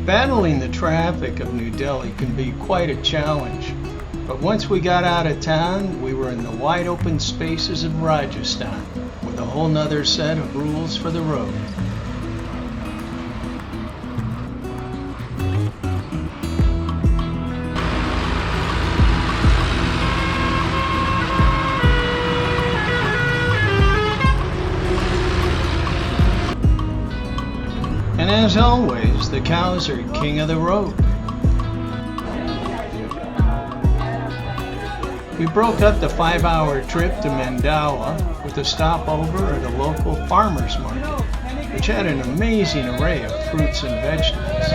Battling the traffic of New Delhi can be quite a challenge, but once we got out of town, we were in the wide open spaces of Rajasthan with a whole nother set of rules for the road. And as always, the cows are king of the road. We broke up the 5-hour trip to Mandawa with a stopover at a local farmer's market, which had an amazing array of fruits and vegetables.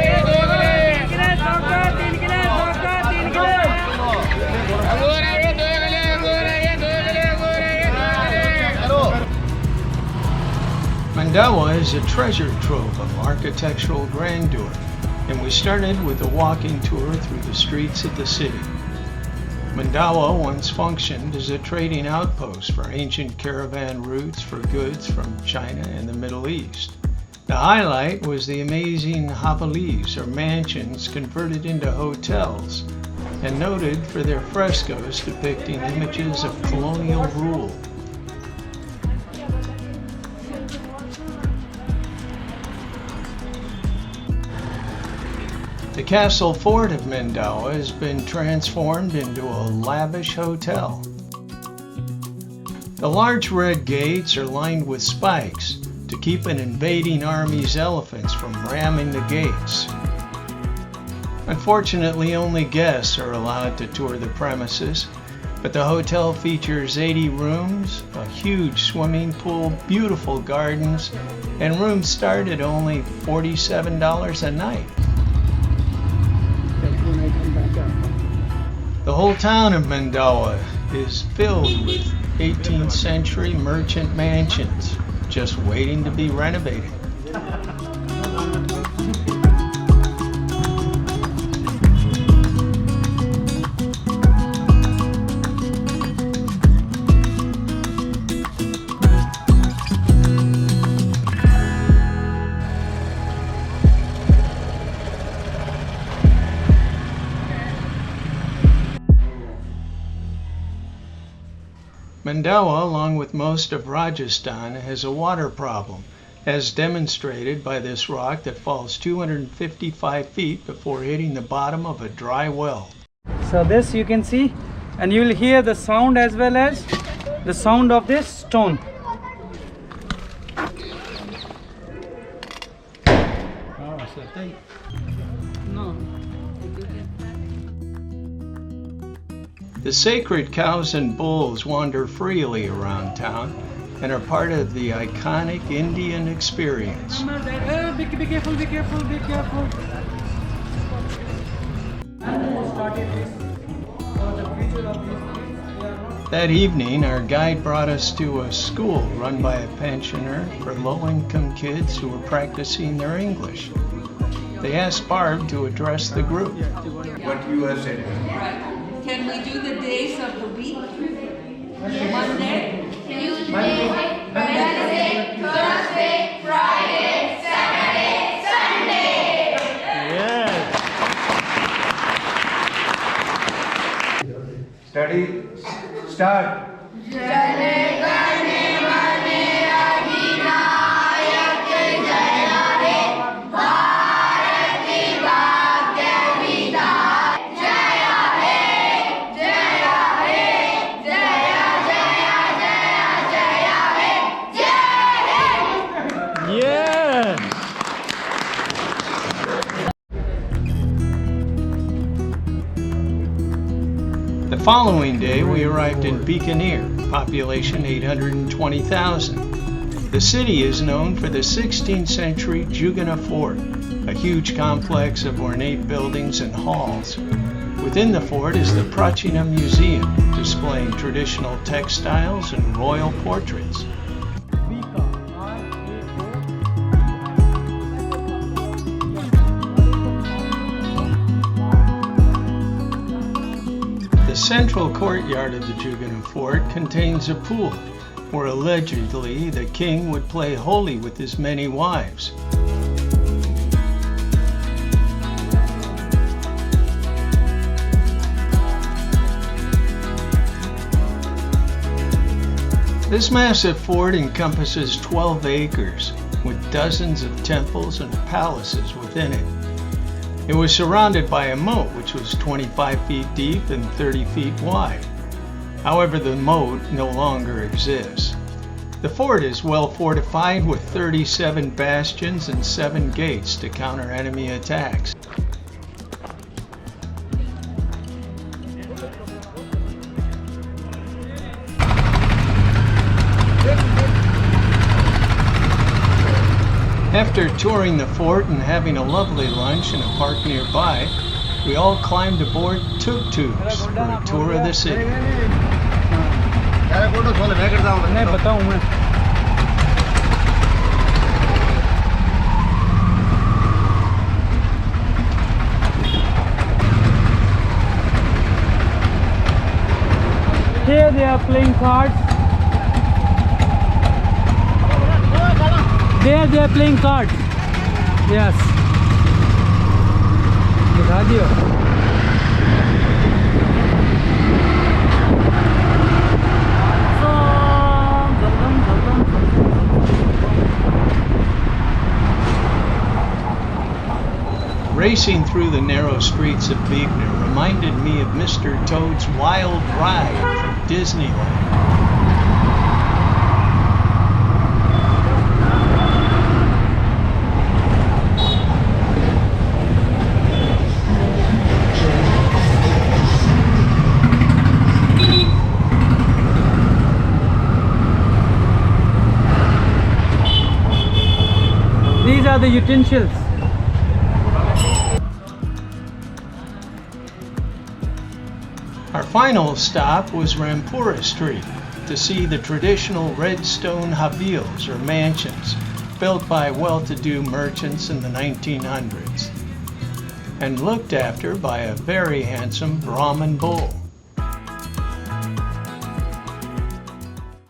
Mandawa is a treasure trove of architectural grandeur, and we started with a walking tour through the streets of the city. Mandawa once functioned as a trading outpost for ancient caravan routes for goods from China and the Middle East. The highlight was the amazing havelis, or mansions converted into hotels, and noted for their frescoes depicting images of colonial rule. The castle fort of Mandawa has been transformed into a lavish hotel. The large red gates are lined with spikes to keep an invading army's elephants from ramming the gates. Unfortunately, only guests are allowed to tour the premises, but the hotel features 80 rooms, a huge swimming pool, beautiful gardens, and rooms start at only $47 a night. The whole town of Mandawa is filled with 18th century merchant mansions just waiting to be renovated. Mandawa, along with most of Rajasthan, has a water problem, as demonstrated by this rock that falls 255 feet before hitting the bottom of a dry well. So this you can see, and you will hear the sound as well as the sound of this stone. The sacred cows and bulls wander freely around town and are part of the iconic Indian experience. Be careful, be careful, be careful. That evening, our guide brought us to a school run by a pensioner for low-income kids who were practicing their English. They asked Barb to address the group. What you have said. Can we do the days of the week? Monday, Tuesday, Wednesday, Thursday, Friday, Saturday, Sunday. Yes. Study. Start. The following day, we arrived in Bikaner, population 820,000. The city is known for the 16th century Jugana Fort, a huge complex of ornate buildings and halls. Within the fort is the Prachina Museum, displaying traditional textiles and royal portraits. The central courtyard of the Jugana Fort contains a pool where allegedly the king would play holy with his many wives. This massive fort encompasses 12 acres, with dozens of temples and palaces within it. It was surrounded by a moat which was 25 feet deep and 30 feet wide. However, the moat no longer exists. The fort is well fortified with 37 bastions and 7 gates to counter enemy attacks. After touring the fort and having a lovely lunch in a park nearby, we all climbed aboard tuk-tuks for a tour of the city. नहीं बताऊं मैं. Here they are playing cards. There they are playing cards. Yes. दिखा दियो. Racing through the narrow streets of Bikaner reminded me of Mr. Toad's Wild Ride from Disneyland. These are the utensils. Our final stop was Rampura Street to see the traditional red stone havils or mansions built by well-to-do merchants in the 1900s and looked after by a very handsome Brahmin bull.